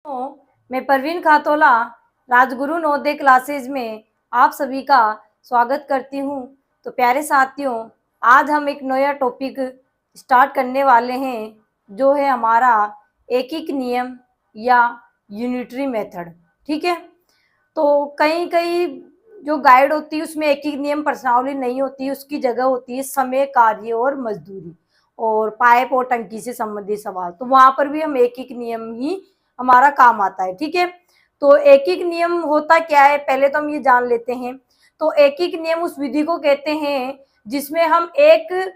मैं परवीन खातोला राजगुरु नवोदय क्लासेज में आप सभी का स्वागत करती हूँ। तो प्यारे साथियों, आज हम एक नया टॉपिक स्टार्ट करने वाले हैं, जो है हमारा एकीक नियम या यूनिटरी मेथड। ठीक है, तो कहीं कहीं जो गाइड होती है उसमें एकीक नियम प्रश्नावली नहीं होती है, उसकी जगह होती है समय, कार्य और मजदूरी और पाइप और टंकी से संबंधित सवाल। तो वहां पर भी हम एकीक नियम ही हमारा काम आता है। ठीक है, तो एकीक नियम होता क्या है, पहले तो हम ये जान लेते हैं। तो एकीक नियम उस विधि को कहते हैं जिसमें हम एक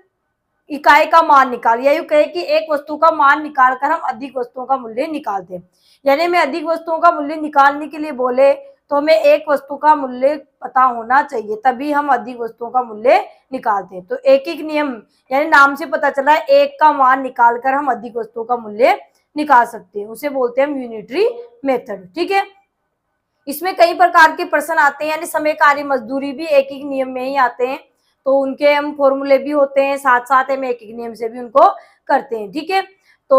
इकाई का मान निकाल, या यूं कहे कि एक वस्तु का मान निकालकर हम अधिक वस्तुओं का मूल्य निकालते हैं। यानी हमें अधिक वस्तुओं का मूल्य निकालने के लिए बोले तो हमें एक वस्तु का मूल्य पता होना चाहिए, तभी हम अधिक वस्तुओं का मूल्य निकालते हैं। तो एकीक नियम यानी नाम से पता चला है, एक का मान निकालकर हम अधिक वस्तुओं का मूल्य निकाल सकते हैं, उसे बोलते हैं हम यूनिटरी मेथड। ठीक है, इसमें कई प्रकार के प्रश्न आते हैं, यानी समय, कार्य, मजदूरी भी एकीक नियम में ही आते हैं। तो उनके हम फॉर्मूले भी होते हैं, साथ साथ हम एकीक नियम से भी उनको करते हैं। ठीक है, तो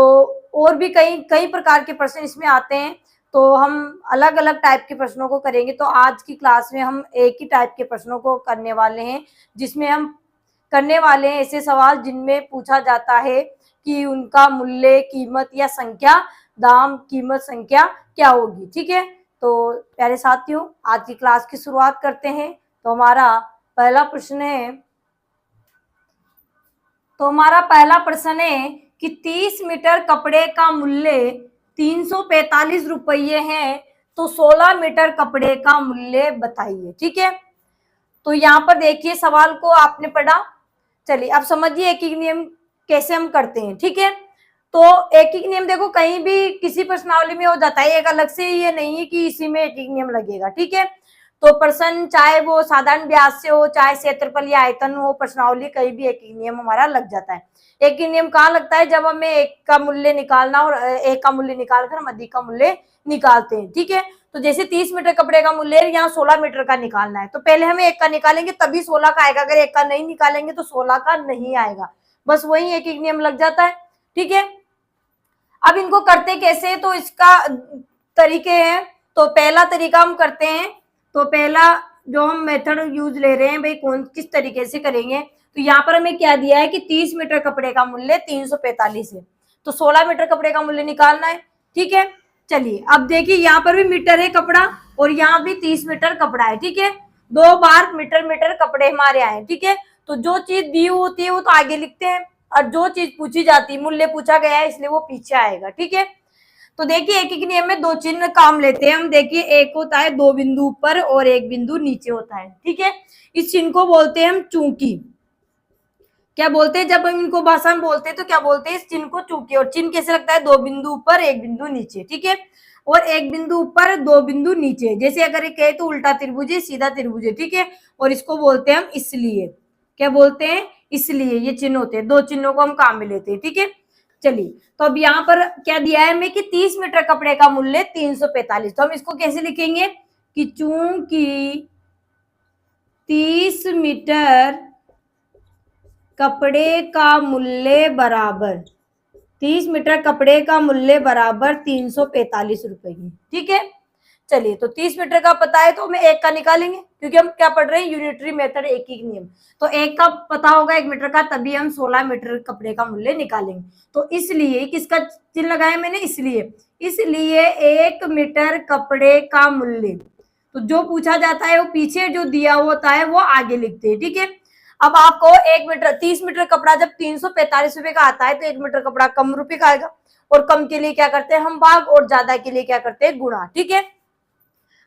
और भी कई कई प्रकार के प्रश्न इसमें आते हैं, तो हम अलग अलग टाइप के प्रश्नों को करेंगे। तो आज की क्लास में हम एक ही टाइप के प्रश्नों को करने वाले हैं, जिसमें हम करने वाले हैं ऐसे सवाल जिनमें पूछा जाता है कि उनका मूल्य, कीमत या संख्या, दाम, कीमत, संख्या क्या होगी। ठीक है, तो प्यारे साथियों, आज की क्लास की शुरुआत करते हैं। तो हमारा पहला प्रश्न है कि 30 मीटर कपड़े का मूल्य 345 रुपये है, तो 16 मीटर कपड़े का मूल्य बताइए। ठीक है, तो यहाँ पर देखिए सवाल को आपने पढ़ा। चलिए अब समझिए एकीक नियम कैसे हम करते हैं। ठीक है, तो एकीक नियम देखो कहीं भी किसी प्रश्नावली में हो जाता है, एक अलग से ये नहीं है कि इसी में एकीक नियम लगेगा। ठीक है, तो प्रश्न चाहे वो साधारण ब्याज से हो, चाहे क्षेत्रफल या आयतन हो, प्रश्नावली कहीं भी एकीक नियम हमारा लग जाता है। एकीक नियम कहाँ लगता है, जब हमें एक का मूल्य निकालना और एक का मूल्य निकालकर हम अधिक का मूल्य निकालते हैं। ठीक है, तो जैसे 30 मीटर कपड़े का मूल्य यहाँ 16 मीटर का निकालना है, तो पहले हमें एक का निकालेंगे तभी 16 का आएगा, अगर एक का नहीं निकालेंगे तो 16 का नहीं आएगा। बस वही एकीक नियम लग जाता है। ठीक है, अब इनको करते कैसे, तो इसका तरीके हैं। तो पहला तरीका हम करते हैं, तो पहला जो हम मेथड यूज ले रहे हैं भाई, कौन किस तरीके से करेंगे। तो यहाँ पर हमें क्या दिया है कि 30 मीटर कपड़े का मूल्य 345 है, तो 16 मीटर कपड़े का मूल्य निकालना है। ठीक है, चलिए अब देखिए यहाँ पर भी मीटर है कपड़ा और यहाँ भी 30 मीटर कपड़ा है। ठीक है, 2 बार मीटर मीटर कपड़े हमारे आए। ठीक है, तो जो चीज दी होती है वो तो आगे लिखते हैं, और जो चीज पूछी जाती है, मूल्य पूछा गया है इसलिए वो पीछे आएगा। ठीक है, तो देखिए एकीक नियम में दो चिन्ह काम लेते हैं हम। देखिए एक होता है 2 बिंदु ऊपर और 1 बिंदु नीचे होता है। ठीक है, इस चिन्ह को बोलते हैं हम चूंकि। क्या बोलते हैं, जब हम इनको भाषा में बोलते हैं तो क्या बोलते हैं, इस चिन्ह को चूंकि। और चिन्ह कैसे लगता है, 2 बिंदु ऊपर 1 बिंदु नीचे। ठीक है, और 1 बिंदु ऊपर 2 बिंदु नीचे, जैसे अगर एक कहे तो उल्टा त्रिभुज है, सीधा त्रिभुज है। ठीक है, और इसको बोलते हैं हम इसलिए। क्या बोलते हैं, इसलिए। ये चिन्ह होते हैं, दो चिन्हों को हम काम में लेते हैं। ठीक है, चलिए तो अब यहाँ पर क्या दिया है हमें कि 30 मीटर कपड़े का मूल्य 345, तो हम इसको कैसे लिखेंगे कि चूंकि 30 मीटर कपड़े का मूल्य बराबर 30 मीटर कपड़े का मूल्य बराबर 345 रुपए की। ठीक है, चलिए तो 30 मीटर का पता है तो हमें एक का निकालेंगे, क्योंकि हम क्या पढ़ रहे हैं, यूनिटरी मेथड, एकीक नियम। तो एक का पता होगा 1 मीटर का, तभी हम 16 मीटर कपड़े का मूल्य निकालेंगे। तो इसलिए किसका चिन्ह लगाया मैंने, इसलिए 1 मीटर कपड़े का मूल्य, तो जो पूछा जाता है वो पीछे, जो दिया होता है वो आगे लिखते हैं। ठीक है, अब आपको 1 मीटर 30 मीटर कपड़ा जब 345 रुपए का आता है, तो 1 मीटर कपड़ा कम रुपए का आएगा, और कम के लिए क्या करते हैं हम भाग, और ज्यादा के लिए क्या करते हैं गुणा। ठीक है,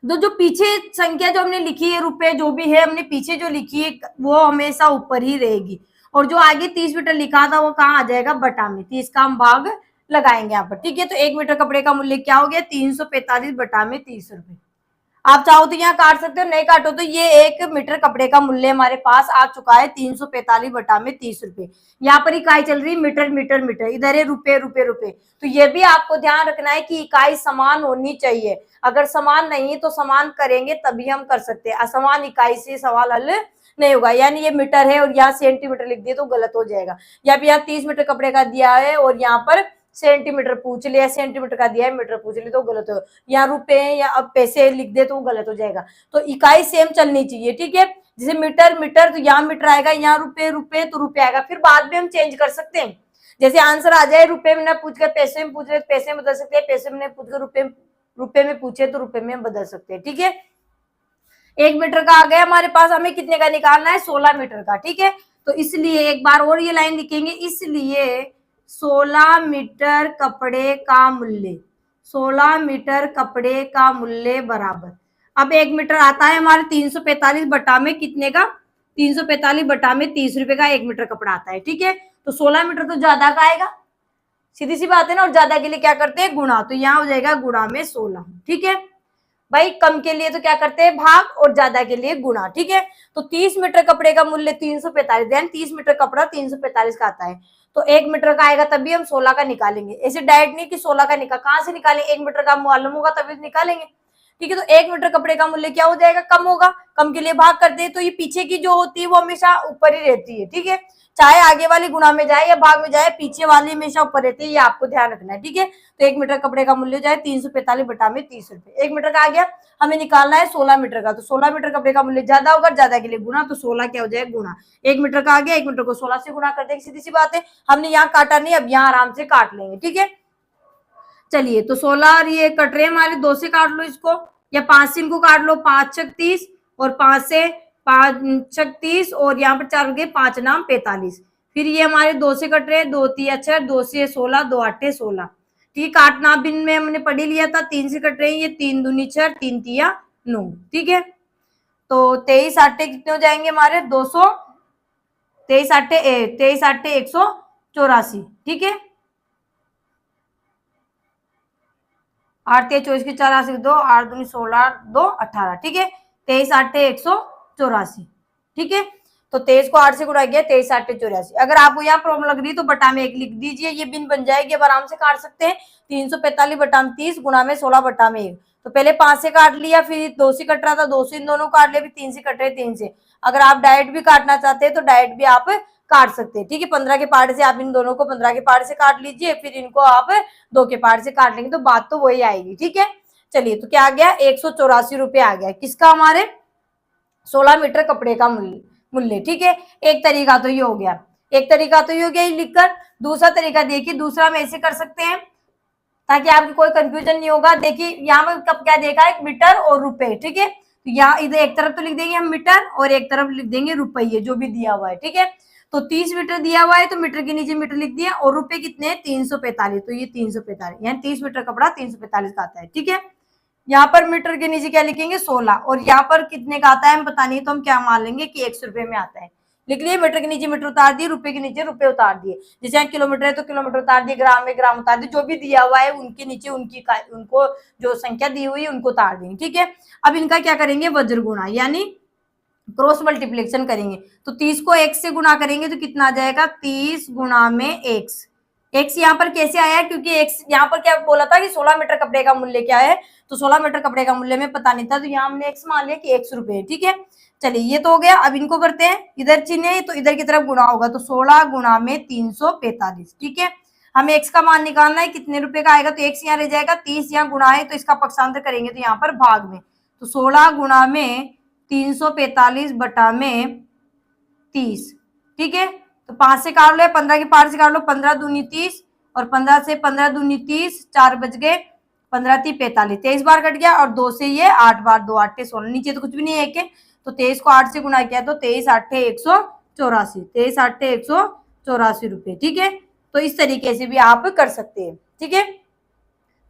जो पीछे संख्या जो हमने लिखी है, रुपए जो भी है हमने पीछे जो लिखी है, वो हमेशा ऊपर ही रहेगी, और जो आगे 30 मीटर लिखा था वो कहाँ आ जाएगा, बटा में। 30 का हम भाग लगाएंगे यहाँ पर। ठीक है, तो 1 मीटर कपड़े का मूल्य क्या हो गया, 345 बटा में 30 रुपए। आप चाहो तो यहाँ काट सकते हो, नहीं काटो तो ये 1 मीटर कपड़े का मूल्य हमारे पास आ चुका है 345 बटा में 30 रुपए। यहाँ पर इकाई चल रही मीटर मीटर मीटर, इधर है रुपए रुपए रुपए। तो ये भी आपको ध्यान रखना है कि इकाई समान होनी चाहिए, अगर समान नहीं है तो समान करेंगे तभी हम कर सकते हैं, असमान इकाई से सवाल हल नहीं होगा। यानी ये मीटर है और यहाँ सेंटीमीटर लिख दिए तो गलत हो जाएगा। या फिर यहाँ 30 मीटर कपड़े का दिया है और यहाँ पर सेंटीमीटर पूछ लिया, सेंटीमीटर का दिया है, मीटर पूछ लिया तो गलत हो, यहाँ रुपए या अब पैसे लिख दे तो वो गलत हो जाएगा। तो इकाई सेम चलनी चाहिए, ठीक है। जैसे मीटर मीटर तो यहाँ मीटर आएगा, यहाँ रुपए रुपए तो रुपए आएगा, फिर बाद में हम चेंज कर सकते हैं। जैसे आंसर आ जाए रुपए में ना पूछ कर पैसे में पूछ रहे तो पैसे में बदल सकते हैं, पैसे में पूछ कर रुपए में पूछे तो रुपए में बदल सकते हैं, ठीक है। 1 मीटर का आ गया हमारे पास, हमें कितने का निकालना है, 16 मीटर का, ठीक है। तो इसलिए एक बार और ये लाइन लिखेंगे, इसलिए 16 मीटर कपड़े का मूल्य, 16 मीटर कपड़े का मूल्य बराबर, अब 1 मीटर आता है हमारे 345 बटा में कितने का, 345 बटा में 30 रुपए का 1 मीटर कपड़ा आता है, ठीक है। तो 16 मीटर तो ज्यादा का आएगा, सीधी सी बात है ना, और ज्यादा के लिए क्या करते हैं, गुणा, तो यहाँ हो जाएगा गुणा में 16, ठीक है भाई। कम के लिए तो क्या करते हैं, भाग, और ज्यादा के लिए गुणा, ठीक है। तो 30 मीटर कपड़े का मूल्य 345, यानी 30 मीटर कपड़ा 345 का आता है, तो 1 मीटर का आएगा तभी हम 16 का निकालेंगे। ऐसे डायरेक्ट नहीं कि 16 का निकाल, कहां से निकालेंगे, 1 मीटर का मालूम होगा तभी निकालेंगे, ठीक है। तो 1 मीटर कपड़े का मूल्य क्या हो जाएगा, कम होगा, कम के लिए भाग कर दे, तो ये पीछे की जो होती है वो हमेशा ऊपर ही रहती है, ठीक है। चाहे आगे वाली गुणा में जाए या भाग में जाए, पीछे वाली हमेशा ऊपर रहती है, ये आपको ध्यान रखना है, ठीक है। तो 1 मीटर कपड़े का मूल्य जाए 345 बटा में 30 रुपए, 1 मीटर का आ गया, हमें निकालना है 16 मीटर का, तो 16 मीटर कपड़े का मूल्य ज्यादा होगा, ज्यादा के लिए गुणा, तो 16 क्या हो जाएगा, गुणा, 1 मीटर का आ गया, 1 मीटर को 16 से गुणा कर देंगे, सीधी सी बात है। हमने यहाँ काटा नहीं, अब यहाँ आराम से काट लेंगे, ठीक है। चलिए, तो 16 और ये कट रहे हमारे, 2 से काट लो इसको, या 5 से इनको काट लो, 5 छक 30, और 5 से 5 छक 30, और यहाँ पर 4 हो गए, 5 नाम 45, फिर ये हमारे 2 से कट रहे हैं, 2 तिया 6, 2 से 16, 2 8 16, ठीक है। काटना बिन में हमने पढ़ ही लिया था, 3 से कट रहे हैं, ये 3 दूनी 6, 3 तिया 9, ठीक है। तो 23 आटे कितने हो जाएंगे हमारे, 200, 23 आटे 184, ठीक है। 8 तेज 24 की 84 2, 8 दूनी 16, 2 18, ठीक है। 23 आटे 184, ठीक है। तो 23 को 8 से गुणा किया, 23 आटे 84। अगर आपको यहाँ प्रॉब्लम लग रही है तो बटा में 1 लिख दीजिए, ये बिन बन जाएगी, अब आराम से काट सकते हैं। 345 बटा में 30 गुणा में 16 बटा में 1, तो पहले 5 से काट लिया, फिर 2 से कट रहा था, 2 से इन दोनों काट लिया, फिर 3 से कट रहे, 3 से। अगर आप डायरेक्ट भी काटना चाहते हैं तो डायरेक्ट भी आप काट सकते हैं, ठीक है। 15 के पार्ट से आप इन दोनों को 15 के पार्ट से काट लीजिए, फिर इनको आप 2 के पार्ट से काट लेंगे, तो बात तो वही आएगी, ठीक है। चलिए, तो क्या आ गया, 184 रुपए आ गया, किसका, हमारे 16 मीटर कपड़े का मूल्य, ठीक है। एक तरीका तो ये हो गया, एक तरीका तो ये हो गया ये लिखकर। दूसरा तरीका देखिए, दूसरा हम ऐसे कर सकते हैं ताकि आपको कोई कंफ्यूजन नहीं होगा। देखिए, यहाँ में कब क्या देखा है, मीटर और रुपए, ठीक है। तो यहाँ इधर एक तरफ तो लिख देंगे हम मीटर, और एक तरफ लिख देंगे रुपये, जो भी दिया हुआ है, ठीक है। तो 30 मीटर दिया हुआ है, तो मीटर के नीचे मीटर लिख दिया, और रुपए कितने हैं, 345, तो ये 345, यानी 30 मीटर कपड़ा 345 का आता है, ठीक है। यहाँ पर मीटर के नीचे क्या लिखेंगे, 16, और यहाँ पर कितने का आता है हम पता नहीं, तो हम क्या मान लेंगे कि 100 रुपए में आता है, लिख लिए। मीटर के नीचे मीटर उतार दिए, रुपए के नीचे रुपए उतार दिए, जैसे यहाँ किलोमीटर है तो किलोमीटर उतार दिए, ग्राम में ग्राम उतार दिए, जो भी दिया हुआ है उनके नीचे उनको जो संख्या दी हुई है उनको उतार देंगे, ठीक है। अब इनका क्या करेंगे, वज्र गुणा, यानी क्रॉस मल्टीप्लिकेशन करेंगे। तो 30 को 1 से गुणा करेंगे तो कितना आ जाएगा, 30 गुणा में x। x यहाँ पर कैसे आया है, क्योंकि x यहाँ पर क्या बोला था कि 16 मीटर कपड़े का मूल्य क्या है, तो 16 मीटर कपड़े का मूल्य में पता नहीं था, तो यहाँ हमने x मान लिया कि 100 रुपए, ठीक है। चलिए, ये तो हो गया। अब इनको करते हैं, इधर चिन्ह है तो इधर की तरफ गुणा होगा, तो 16 गुणा में 345, ठीक है। हमें x का मान निकालना है, कितने रुपए का आएगा, तो x यहाँ रह जाएगा, 30 यहाँ गुणा है तो इसका पक्षांतर करेंगे तो यहाँ पर भाग में, तो 16 गुणा में 345 बटा में 30, ठीक है। तो 5 से काट लो, 15 के पार से काट लो, 15 दूनी 30, और 15 से 15 दूनी 30, 4 बच गए, 15 30 45, 23 बार कट गया, और 2 से ये 8 बार, 2 8 16, नीचे तो कुछ भी नहीं है एक, तो 23 को 8 से गुणा किया तो 23 8 184, 23 8 184 रुपए, ठीक है। तो इस तरीके से भी आप कर सकते हैं, ठीक है।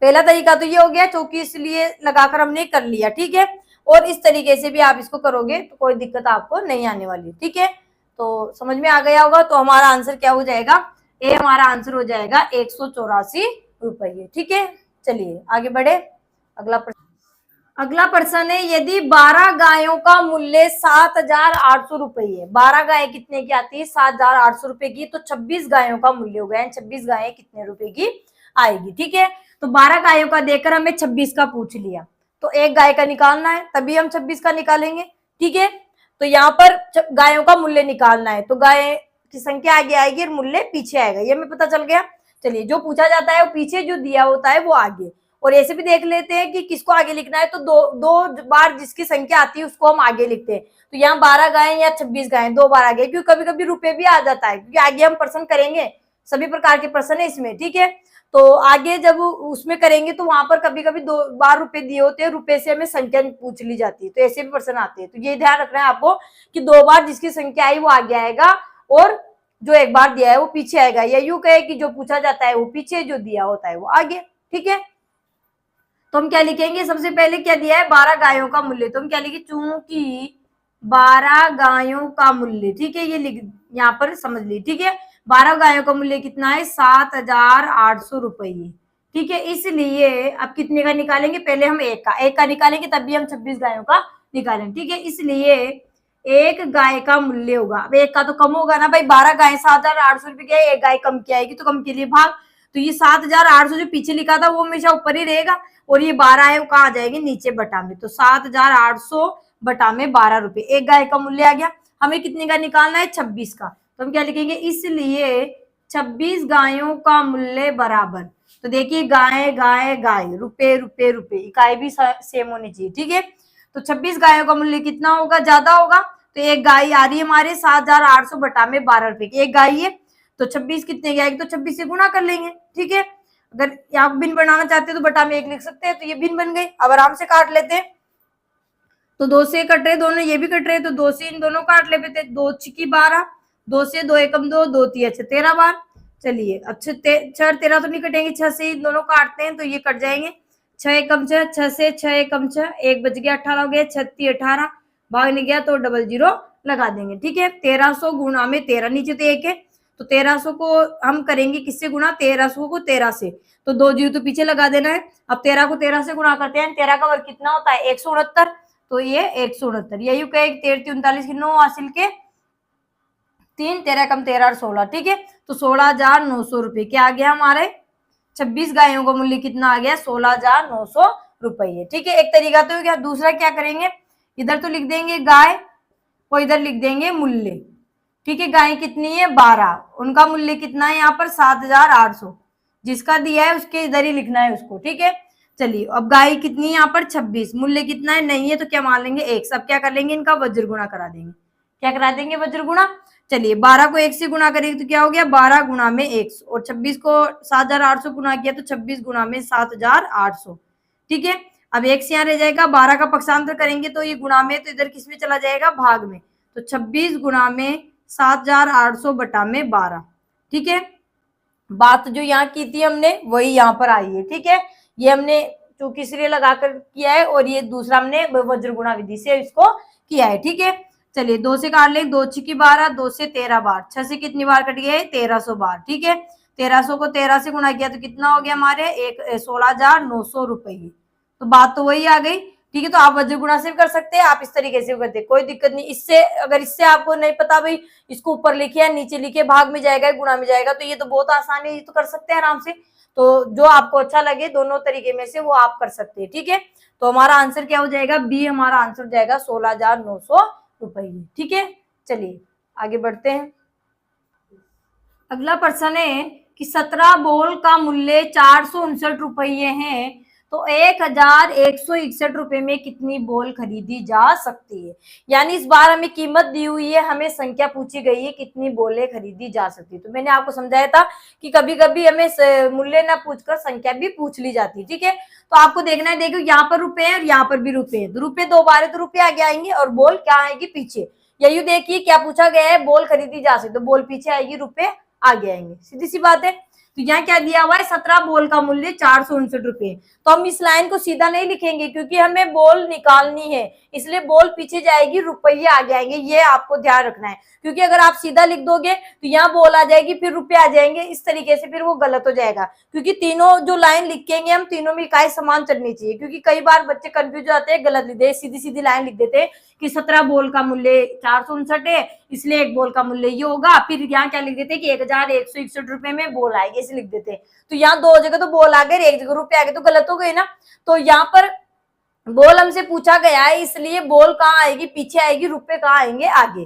पहला तरीका तो ये हो गया, चौकी इसलिए लगाकर हमने कर लिया, ठीक है। और इस तरीके से भी आप इसको करोगे तो कोई दिक्कत आपको नहीं आने वाली, ठीक है। तो समझ में आ गया होगा। तो हमारा आंसर क्या हो जाएगा, ए हमारा आंसर हो जाएगा 184 रुपये, ठीक है। चलिए आगे बढ़े, अगला प्रश्न है, यदि 12 गायों का मूल्य 7,800 रुपये है, 12 गायें कितने की आती है, 7,800 रुपए की, तो 26 गायों का मूल्य हो गया, 26 गायें कितने रुपए की आएगी, ठीक है। तो 12 गायों का देकर हमें 26 का पूछ लिया, तो एक गाय का निकालना है, तभी हम 26 का निकालेंगे, ठीक है। तो यहाँ पर गायों का मूल्य निकालना है, तो गाय की संख्या आगे आएगी और मूल्य पीछे आएगा, ये हमें पता चल गया। चलिए, जो पूछा जाता है वो पीछे, जो दिया होता है वो आगे। और ऐसे भी देख लेते हैं कि किसको आगे लिखना है, तो दो बार जिसकी संख्या आती है उसको हम आगे लिखते हैं। तो यहाँ 12 गायें या 26 गायें, 2 बार आगे, क्योंकि कभी कभी रुपए भी आ जाता है, क्योंकि आगे हम प्रश्न करेंगे, सभी प्रकार के प्रश्न है इसमें, ठीक है। तो आगे जब उसमें करेंगे तो वहां पर कभी कभी 2 बार रुपए दिए होते हैं, रुपए से हमें संख्या पूछ ली जाती है, तो ऐसे भी प्रश्न आते हैं। तो ये ध्यान रखना है आपको कि 2 बार जिसकी संख्या आई वो आगे आएगा, और जो 1 बार दिया है वो पीछे आएगा, या यूं कहे कि जो पूछा जाता है वो पीछे, जो दिया होता है वो आगे, ठीक है। तो हम क्या लिखेंगे, सबसे पहले क्या दिया है, 12 गायों का मूल्य, तो हम क्या लिखे, चूंकि 12 गायों का मूल्य, ठीक है, ये लिख यहाँ पर समझ ली, ठीक है। 12 गायों का मूल्य कितना है, 7,800 रुपये, ठीक है। इसलिए अब कितने का निकालेंगे, पहले हम एक का निकालेंगे, तभी हम 26 गायों का निकालेंगे, ठीक है। इसलिए एक गाय का मूल्य होगा, अब एक का तो कम होगा ना भाई, 12 गाय 7,800 रुपये की है, एक गाय कम की आएगी, तो कम के लिए भाग, तो ये 7,800 जो पीछे लिखा था वो हमेशा ऊपर ही रहेगा, और ये 12 है वो कहाँ आ जाएंगे, नीचे बटा में, तो 7,800 बटा में 12 रुपए, एक गाय का मूल्य आ गया। हमें कितने का निकालना है, 26 का, तो हम क्या लिखेंगे, इसलिए 26 गायों का मूल्य बराबर, तो देखिए गाय गाय गाय, रुपए रुपए रुपए, इकाई भी सेम होनी चाहिए, ठीक है। तो 26 गायों का मूल्य कितना होगा, ज्यादा होगा, तो एक गाय आ रही है हमारे 7,800 बटा में 12 रुपए की, एक गाय है, तो 26 कितने की आएगी, तो 26 से गुणा कर लेंगे, ठीक है। अगर आप भिन्न बनाना चाहते हैं तो बटा में 1 लिख सकते हैं, तो ये भिन्न बन गई। अब आराम से काट लेते हैं, तो 2 से कट रहे दोनों, ये भी कट रहे, तो 2 से इन दोनों काट लेते, 2 छिकी 12, 2 से 2 एकम 2, 2 3 अच्छे 13 बार। चलिए अच्छा 6 13 तो नहीं कटेंगे, 6 से इन दोनों काटते हैं तो ये कट जाएंगे, 6 एकम 6, 6 से 6 एकम 6, 1 बच गया, 18 हो गया, 36 18, भाग नहीं गया तो डबल जीरो लगा देंगे, ठीक है। 1300 गुणा में 13, नीचे तो 1 है, तो 1300 को हम करेंगे किससे गुणा, 1300 को 13 से, तो 2 जीरो तो पीछे लगा देना है। अब 13 को 13 से गुणा करते हैं, 13 का वर्ग कितना होता है, 169, तो ये 169, यही कहे 13 39 की 9 हासिल के 3, 13 कम 13 और 16, ठीक है। तो 16,900 रुपए क्या आ गया हमारे, 26 गायों का मूल्य कितना आ गया, 16,900 रुपये, ठीक है। एक तरीका तो क्या, दूसरा क्या करेंगे, इधर तो लिख देंगे गाय और इधर लिख देंगे मूल्य, ठीक है। गाय कितनी है, 12, उनका मूल्य कितना है यहाँ पर 7,800, जिसका दिया है उसके इधर ही लिखना है उसको, ठीक है। चलिए अब गाय कितनी है यहाँ पर 26, मूल्य कितना है, नहीं है तो क्या मान लेंगे 1, सब क्या कर लेंगे, इनका वज्र गुणा करा देंगे, क्या करा देंगे, वज्र गुणा। चलिए 12 को 1 से गुणा करेंगे तो क्या हो गया, 12 गुणा में 1, और 26 को 7,800 गुणा किया तो 26 गुणा में 7,800, ठीक है। अब 1 से यहाँ रह जाएगा, 12 का पक्षांतर करेंगे तो ये गुणा में, तो इधर किस में चला जाएगा, भाग में, तो 26 गुणा में 7,800 बटा में 12, ठीक है। बात जो यहाँ की थी हमने वही यहाँ पर आई है, ठीक है। ये हमने चूंकि इसलिए लगाकर किया है, और ये दूसरा हमने वज्र गुणा विधि से इसको किया है, ठीक है। चलिए 2 से काट ले, 2 छिकी 12, 2 से 13 बार, 6 से कितनी बार कट गया, 1300 बार, ठीक है। 1300 को 13 से गुणा किया तो कितना हो गया हमारे 16,900 रुपये, तो बात तो वही आ गई, ठीक है। तो आप वज्र गुणा से भी कर सकते हैं, आप इस तरीके से भी करते हैं, कोई दिक्कत नहीं। इससे अगर इससे आपको नहीं पता भाई इसको ऊपर लिखे या नीचे लिखे, भाग में जाएगा गुणा में जाएगा, तो ये तो बहुत आसान है, ये तो कर सकते हैं आराम से। तो जो आपको अच्छा लगे दोनों तरीके में से वो आप कर सकते हैं, ठीक है। तो हमारा आंसर क्या हो जाएगा, बी हमारा आंसर हो जाएगा 16,900 रुपये, ठीक है। चलिए आगे बढ़ते हैं। अगला प्रश्न है कि 17 बॉल का मूल्य 459 रुपये है, तो 1,161 रुपए में कितनी बॉल खरीदी जा सकती है। यानी इस बार हमें कीमत दी हुई है, हमें संख्या पूछी गई है कितनी बॉलें खरीदी जा सकती है। तो मैंने आपको समझाया था कि कभी कभी हमें मूल्य ना पूछकर संख्या भी पूछ ली जाती है, ठीक है। तो आपको देखना है, देखो यहाँ पर रुपए है और यहाँ पर भी रुपए है, तो रुपए 2 बार है तो रुपए आगे आएंगे और बॉल क्या आएगी पीछे। यही देखिए क्या पूछा गया है, बॉल खरीदी जा सकती, तो बॉल पीछे आएगी, रुपए आगे आएंगे, सीधी सी बात है। तो यहाँ क्या दिया हुआ है, 17 बॉल का मूल्य 459 रुपए, तो हम इस लाइन को सीधा नहीं लिखेंगे क्योंकि हमें बॉल निकालनी है, इसलिए बॉल पीछे जाएगी, रुपये आगे आएंगे, ये आपको ध्यान रखना है। क्योंकि अगर आप सीधा लिख दोगे तो यहाँ बॉल आ जाएगी फिर रुपये आ जाएंगे, इस तरीके से फिर वो गलत हो जाएगा। क्योंकि तीनों जो लाइन लिखेंगे हम, तीनों में इकाई समान चलनी चाहिए, क्योंकि कई बार बच्चे कंफ्यूज जाते हैं, गलत लिख दे, सीधी सीधी लाइन लिख देते हैं कि 17 बॉल का मूल्य 459 है, इसलिए एक बॉल का मूल्य ये होगा। फिर यहाँ क्या लिख देते हैं कि 1,161 रुपए में बॉल आएगी, ऐसे लिख देते हैं। तो यहाँ 2 जगह तो बॉल आ गए, एक जगह रुपए आ गए, तो गलत हो गई ना। तो यहाँ पर बॉल हमसे पूछा गया है, इसलिए बॉल कहाँ आएगी, पीछे आएगी, रुपए कहाँ आएंगे, आगे,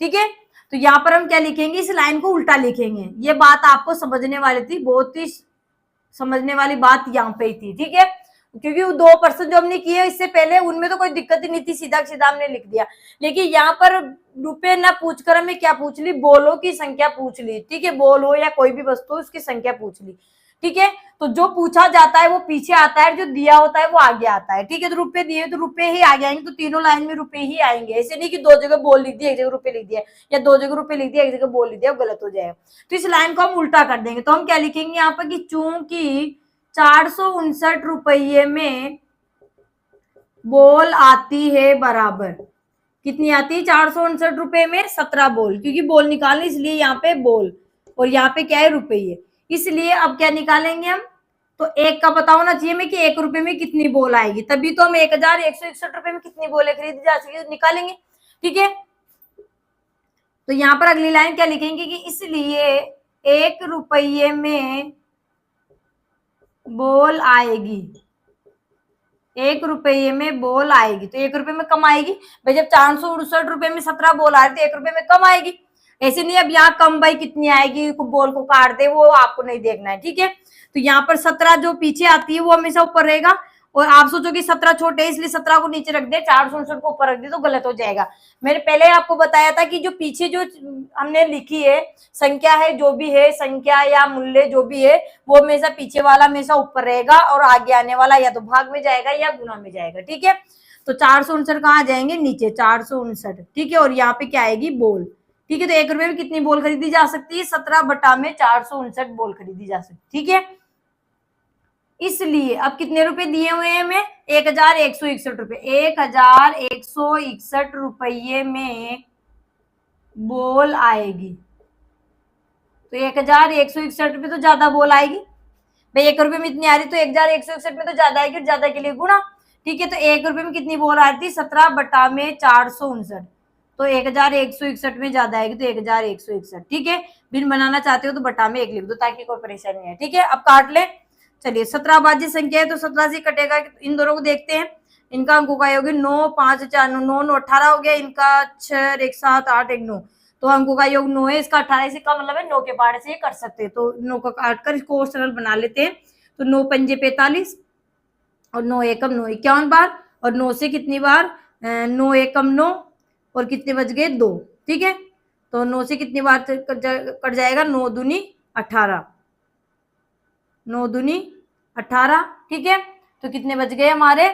ठीक है। तो यहाँ पर हम क्या लिखेंगे, इस लाइन को उल्टा लिखेंगे। ये बात आपको समझने वाली थी, बहुत ही समझने वाली बात यहाँ पे ही थी, ठीक है। क्योंकि वो 2% जो हमने किए इससे पहले उनमें तो कोई दिक्कत ही नहीं थी, सीधा सीधा हमने लिख दिया। लेकिन यहाँ पर रुपए ना पूछकर हमें क्या पूछ ली, बोलों की संख्या पूछ ली, ठीक है। बोल हो या कोई भी वस्तु उसकी संख्या पूछ ली, ठीक है। तो जो पूछा जाता है वो पीछे आता है, जो दिया होता है वो आगे आता है, ठीक है। तो रुपए दिए तो रुपए ही आगे आएंगे, तो तीनों लाइन में रुपए ही आएंगे। ऐसे नहीं कि 2 जगह बोल लिख दिया, 1 जगह रुपए लिख दिया, या 2 जगह रुपए लिख दिया, 1 जगह बोल लिख दिया, गलत हो जाएगा। तो इस लाइन को हम उल्टा कर देंगे। तो हम क्या लिखेंगे यहाँ पर कि चूंकि 459 रुपये में बोल आती है बराबर, कितनी आती है 459 रुपए में 17 बोल, क्योंकि बोल निकालने इसलिए यहाँ पे बोल, और यहाँ पे क्या है रुपये, इसलिए अब क्या निकालेंगे हम, तो एक का पता होना चाहिए हमें कि 1 रुपए में कितनी बोल आएगी, तभी तो हम 1161 रुपए में कितनी बोले खरीदी जा सके निकालेंगे, ठीक है। तो यहाँ पर अगली लाइन क्या लिखेंगे कि इसलिए 1 रुपये में बोल आएगी, 1 रुपये में बोल आएगी। तो 1 रुपये में कम आएगी भाई, जब 459 रुपए में 17 बोल आ रही तो 1 रुपये में कम आएगी। ऐसे नहीं अब यहाँ कम भाई कितनी आएगी, बोल को काट दे, वो आपको नहीं देखना है, ठीक है। तो यहाँ पर 17 जो पीछे आती है वो हमेशा ऊपर रहेगा, और आप सोचो कि 17 छोटे है इसलिए 17 को नीचे रख दे, 459 को ऊपर रख दे, तो गलत हो जाएगा। मैंने पहले आपको बताया था कि जो पीछे जो हमने लिखी है संख्या है, जो भी है संख्या या मूल्य जो भी है, वो हमेशा पीछे वाला हमेशा ऊपर रहेगा, और आगे आने वाला या तो भाग में जाएगा या गुना में जाएगा, ठीक है। तो 459 कहाँ जाएंगे, नीचे 459, ठीक है। और यहाँ पे क्या आएगी, बोल, ठीक है। तो 1 रुपये में कितनी बोल खरीदी जा सकती है, 17 बटा में 459 बोल खरीदी जा सकती, ठीक है। इसलिए अब कितने रुपए दिए हुए हैं हमें, 1161 रुपए, 1161 रुपये में बोल आएगी। तो 1161 रुपये तो ज्यादा बोल आएगी भाई, 1 रुपये में इतनी आ रही तो 1161 में तो ज्यादा आएगी, और ज्यादा के लिए गुणा, ठीक है। तो 1 रुपये में कितनी बोल आ रही थी, 17 बटा में 459, तो 1161 में ज्यादा आएगी, तो 1161, ठीक है। बिन बनाना चाहते हो तो बटा में 1 लिख दो ताकि कोई परेशानी है, ठीक है। अब काट ले, चलिए 17 भाज्य संख्या है तो 17 से कटेगा, इन दोनों को देखते हैं, इनका अंकों का योग 9 5 4 9 9 18 हो गया, इनका 6 1 7 8 1 9, तो अंकों का योग 9 है, इसका 18 से का मतलब है 9 के पार्ट से ये कर सकते हैं। तो 9 का काट कर इसको सरल बना लेते हैं। तो 9 पंजे 45, और 9 एकम 9 51 बार, और 9 से कितनी बार 9 एकम 9, और कितने बच गए 2, ठीक है। तो 9 से कितनी बार कट जाएगा, 9 दूनी 18, 9 दूनी 18, ठीक है। तो कितने बच गए हमारे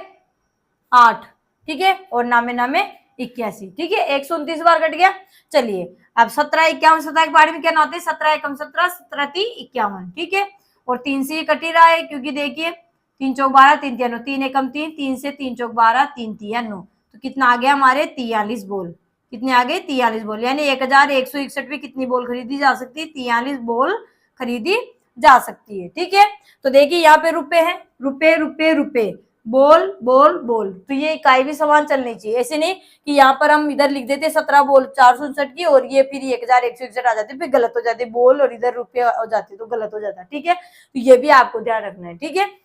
8, ठीक है। और नामे नामे 81, ठीक है। 129 बार कट गया। चलिए अब 17 51 17 के बारे में क्या होते हैं, 17 एकम 17 17 3 51, ठीक है। और 3 से ये कट ही रहा है, क्योंकि देखिए 3 चौक 12 3 3 9, 3 एकम 3, 3 से 3 चौक 12 3 3 9, तो कितना आ गया हमारे 43 बोल, कितने आ गए 43 बोल, यानी 1161 में कितनी बोल खरीदी जा सकती है, 43 बोल खरीदी जा सकती है, ठीक है। तो देखिए यहाँ पे रुपए है, रुपए रुपए रुपए, बोल बोल बोल, तो ये इकाई भी समान चलनी चाहिए। ऐसे नहीं कि यहाँ पर हम इधर लिख देते 17 बोल 459 की, और ये फिर 1161 आ जाते, फिर गलत हो जाते, बोल और इधर रुपये हो जाते तो गलत हो जाता, ठीक है। तो ये भी आपको ध्यान रखना है, ठीक है।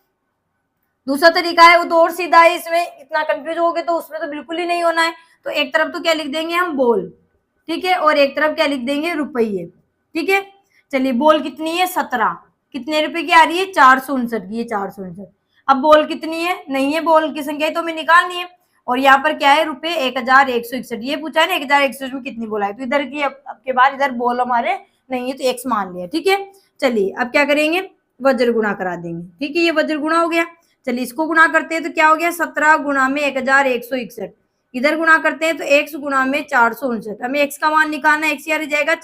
दूसरा तरीका है वो तो और सीधा है, इसमें इतना कंफ्यूज हो गए तो उसमें तो बिल्कुल ही नहीं होना है। तो एक तरफ तो क्या लिख देंगे हम, बोल, ठीक है, और एक तरफ क्या लिख देंगे, रुपये, ठीक है। चलिए बोल कितनी है 17, कितने रुपए की आ रही है 459 की, 459। अब बोल कितनी है, नहीं है बोल की संख्या तो हमें निकालनी है, और यहाँ पर क्या है रुपए 1161, ये पूछा है ना 1161 में कितनी बोला है, तो इधर की अब के बाद इधर बोल हमारे नहीं है तो x मान लिया, ठीक है। चलिए अब क्या करेंगे, वज्र गुणा करा देंगे, ठीक है। ये वज्र गुणा हो गया। चलिए इसको गुणा करते हैं तो क्या हो गया, 17 गुणा में 1161, इधर गुणा करते हैं तो x गुणा में 459, हमें x का मान निकालना है, x यहाँ जाएगा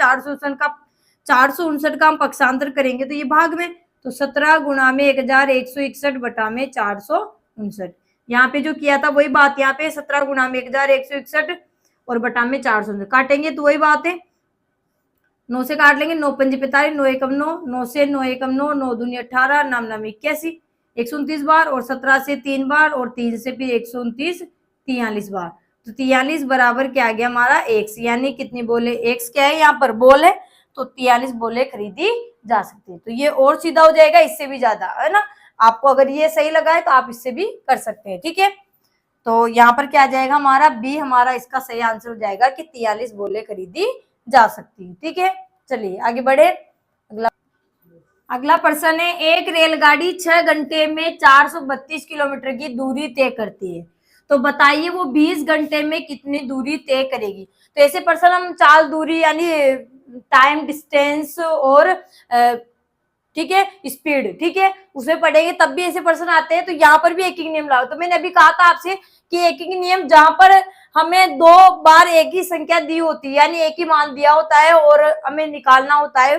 459 का हम पक्षांतर करेंगे तो ये भाग में, तो 17 गुणा में 1161 बटा में 459, यहाँ पे जो किया था वही बात यहाँ पे 17 गुणा में 1161 और बटा में 459 काटेंगे तो वही बात है, 9 से काट लेंगे, 9 पंजे 45, 9 एकम 9, 9 से 9 एकम 9, 9 दूनी 18, नाम नाम 81, 129 बार, और 17 से 3 बार, और 3 से फिर 129 43 बार, तो 43 बराबर क्या आ गया हमारा x, यानी कितनी बोले, x क्या है यहाँ पर बोल है, तो 43 बोले खरीदी जा सकती है। तो ये और सीधा हो जाएगा, इससे भी ज्यादा है ना, आपको अगर ये सही लगा है तो आप इससे भी कर सकते हैं, ठीक है। तो यहाँ पर क्या आ जाएगा हमारा बी, हमारा इसका सही आंसर हो जाएगा कि 43 बोले खरीदी जा सकती है। ठीक है, चलिए आगे बढ़े। अगला प्रश्न है, एक रेलगाड़ी 6 घंटे में 432 किलोमीटर की दूरी तय करती है, तो बताइए वो 20 घंटे में कितनी दूरी तय करेगी। तो ऐसे प्रश्न हम चाल दूरी यानी टाइम डिस्टेंस और ठीक है स्पीड, ठीक है उसमें पढ़ेंगे तब भी ऐसे प्रश्न आते हैं। तो यहाँ पर भी एक ही नियम लागू। तो मैंने अभी कहा था आपसे कि एक ही नियम, जहां पर हमें 2 बार एक ही संख्या दी होती है यानी एक ही मान दिया होता है और हमें निकालना होता है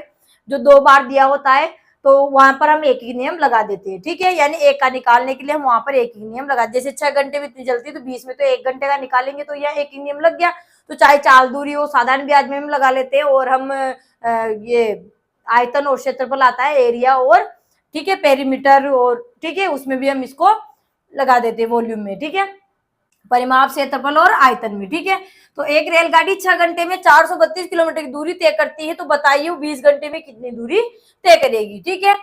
जो 2 बार दिया होता है, तो वहां पर हम एक ही नियम लगा देते हैं। ठीक है, यानी एक का निकालने के लिए हम वहां पर एक ही नियम लगा, जैसे 6 घंटे में इतनी चलती है तो 20 में तो 1 घंटे का निकालेंगे तो यह एक ही नियम लग गया। तो चाहे चाल दूरी हो, साधारण ब्याज में हम लगा लेते हैं, और हम ये आयतन और क्षेत्रफल आता है, एरिया और ठीक है पेरीमीटर, और ठीक है उसमें भी हम इसको लगा देते हैं वॉल्यूम में। ठीक है, परिमाप, क्षेत्रफल और आयतन में। ठीक है, तो एक रेलगाड़ी 6 घंटे में 432 किलोमीटर की दूरी तय करती है, तो बताइए 20 घंटे में कितनी दूरी तय करेगी। ठीक है,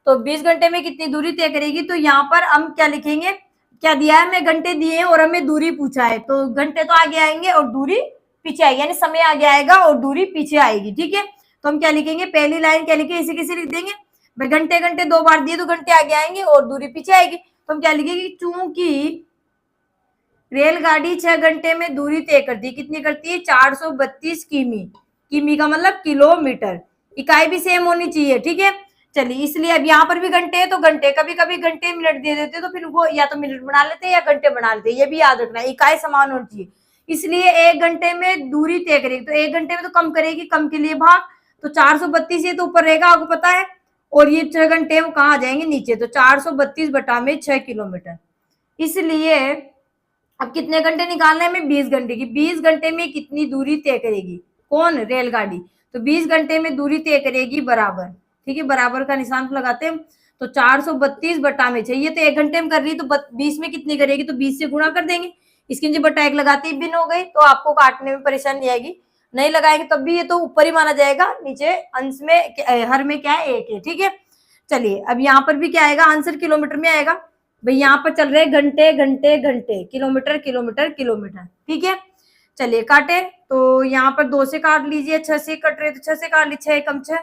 तो 20 घंटे में कितनी दूरी तय करेगी, तो यहाँ पर हम क्या लिखेंगे, क्या दिया है, हमें घंटे दिए हैं और हमें दूरी पूछा है, तो घंटे तो आगे आएंगे और दूरी पीछे आएगी, यानी समय आगे आएगा और दूरी पीछे आएगी। ठीक है, तो हम क्या लिखेंगे, पहली लाइन क्या लिखेंगे, इसे कैसे लिख देंगे, भाई घंटे घंटे 2 बार दिए तो घंटे आगे आएंगे और दूरी पीछे आएगी। तो हम क्या लिखेंगे, चूंकि रेलगाड़ी 6 घंटे में दूरी तय करती है, कितनी करती है, 432 किमी। किमी का मतलब किलोमीटर, इकाई भी सेम होनी चाहिए। ठीक है, चलिए इसलिए अब यहाँ पर भी घंटे है तो घंटे, कभी कभी घंटे मिनट दे देते तो फिर वो या तो मिनट बना लेते हैं या घंटे बना लेते हैं, ये भी याद रखना, इकाई समान होनी चाहिए। इसलिए 1 घंटे में दूरी तय करेगी, तो 1 घंटे में तो कम करेगी, कम के लिए भाग, तो 432 ये तो ऊपर रहेगा आपको पता है, और ये 6 घंटे वो कहाँ आ जाएंगे, नीचे, तो 432 बटा में 6 किलोमीटर। इसलिए अब कितने घंटे निकालना है हमें, 20 घंटे की। 20 घंटे में कितनी दूरी तय करेगी, कौन, रेलगाड़ी, तो 20 घंटे में दूरी तय करेगी बराबर, ठीक है बराबर का निशान लगाते हैं, तो 432 बटा में 6, ये तो 1 घंटे में कर रही है, तो 20 में कितनी करेगी, तो 20 से गुणा कर देंगे, इसके नीचे बटा 1 लगाते ही भिन्न हो गई, तो आपको काटने में परेशानी नहीं आएगी, नहीं लगाएंगे तब भी ये तो ऊपर ही माना जाएगा, नीचे अंश में हर में क्या है 1 है। ठीक है, चलिए अब यहाँ पर भी क्या आएगा, आंसर किलोमीटर में आएगा, भाई यहाँ पर चल रहे घंटे घंटे घंटे, किलोमीटर किलोमीटर किलोमीटर। ठीक है, चलिए काटे, तो यहाँ पर 2 से काट लीजिए, 6 से कट रहे तो 6 से काट लीजिए, 6 कम 6,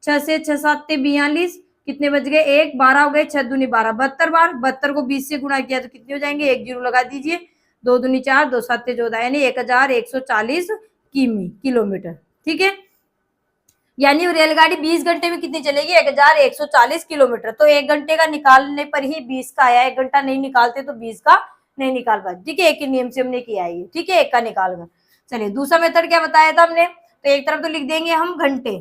6 से 6 7 42, कितने बच गए, 1 12 हो गए, 6 दूनी 12, 72 बार, 72 को 20 से गुणा किया तो कितने हो जाएंगे, 1 जीरो लगा दीजिए, 2 दूनी 4, 2 7 14, यानी 1140 किमी, किलोमीटर। ठीक है, यानी रेलगाड़ी 20 घंटे में कितनी चलेगी, 1140 किलोमीटर। तो 1 घंटे का निकालने पर ही 20 का आया, 1 घंटा नहीं निकालते तो 20 का नहीं निकाल पाते। ठीक है, एक ही नियम से हमने किया है, ठीक है, 1 का निकाल कर। चलिए दूसरा मेथड क्या बताया था हमने, तो एक तरफ तो लिख देंगे हम घंटे,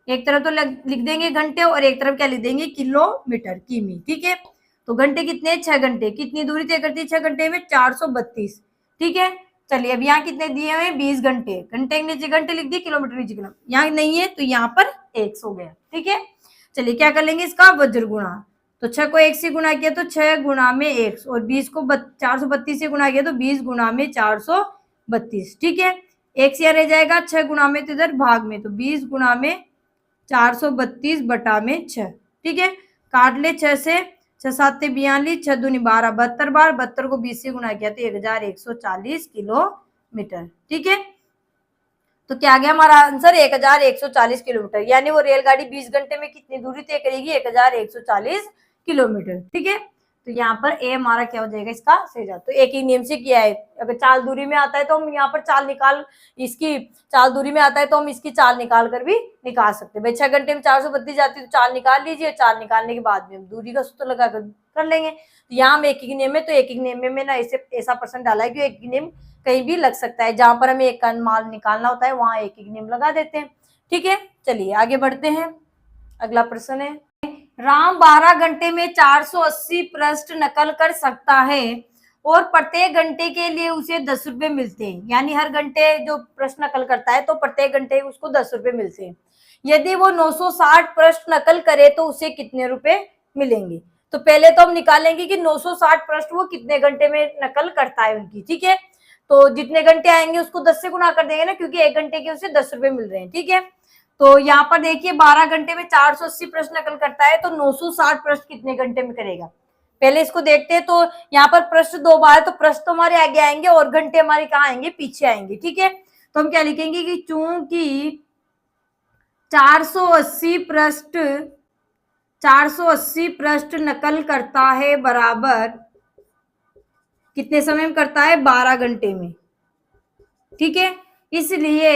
एक तरफ तो लिख देंगे घंटे और एक तरफ क्या लिख देंगे, किलोमीटर, किमी। ठीक है, तो घंटे कितने, 6 घंटे, कितनी दूरी तय करती है 6 घंटे में, 432। ठीक है, चलिए अब यहाँ कितने दिए हुए, 20 घंटे, घंटे के नीचे घंटे लिख दिए, किलोमीटर नीचे किलोमीटर, यहाँ नहीं है तो यहाँ पर 100 हो गया। ठीक है, चलिए क्या कर लेंगे, इसका वज्र गुणा, तो 6 को 1 से गुणा किया तो 6 गुणा में 1, और 20 को 432 से गुणा किया तो 20 गुणा में 432। ठीक है, 1 से रह जाएगा, 6 गुणा में तो इधर भाग में, तो 20 गुणा में 432 बटा में 6। ठीक है, काट ले, 6 से 6 7 42, 6 दूनी 12, 72 बार, 72 को 20 से गुणा किया तो 1140 किलोमीटर। ठीक है, तो क्या आ गया हमारा आंसर, 1140 किलोमीटर, यानी वो रेलगाड़ी 20 घंटे में कितनी दूरी तय करेगी, 1140 किलोमीटर। ठीक है, तो यहाँ पर ए हमारा क्या हो जाएगा, इसका सही जवाब। तो एक ही नियम से किया है, अगर चाल दूरी में आता है तो हम यहाँ पर चाल निकाल, इसकी चाल दूरी में आता है तो हम इसकी चाल निकाल कर भी निकाल सकते हैं। भाई 6 घंटे में 432 जाती है तो चाल निकाल लीजिए, चाल निकालने के बाद में हम दूरी का सूत्र लगा कर लेंगे। तो यहाँ हम एक ही नियम है, तो एक ही नियम में मैंने ऐसा प्रश्न डाला है कि एक ही नियम कहीं भी लग सकता है, जहां पर हमें एक का मान निकालना होता है वहां एक नियम लगा देते हैं। ठीक है, चलिए आगे बढ़ते हैं। अगला प्रश्न है, राम 12 घंटे में 480 पृष्ठ नकल कर सकता है और प्रत्येक घंटे के लिए उसे 10 रुपए मिलते हैं, यानी हर घंटे जो प्रश्न नकल करता है तो प्रत्येक घंटे उसको 10 रुपए मिलते हैं। यदि वो 960 प्रश्न नकल करे तो उसे कितने रुपए मिलेंगे। तो पहले तो हम निकालेंगे कि 960 प्रश्न वो कितने घंटे में नकल करता है उनकी। ठीक है, तो जितने घंटे आएंगे उसको 10 से गुणा कर देंगे ना, क्योंकि 1 घंटे के उसे 10 रुपए मिल रहे हैं। ठीक है, तो यहाँ पर देखिए 12 घंटे में 480 प्रश्न नकल करता है, तो 960 प्रश्न कितने घंटे में करेगा, पहले इसको देखते हैं। तो यहाँ पर प्रश्न 2 बार, तो प्रश्न तो हमारे आगे आएंगे और घंटे हमारे कहाँ आएंगे, पीछे आएंगे। ठीक है, तो हम क्या लिखेंगे कि चूंकि 480 पृष्ठ 480 पृष्ठ नकल करता है बराबर कितने समय में करता है, 12 घंटे में। ठीक है, इसलिए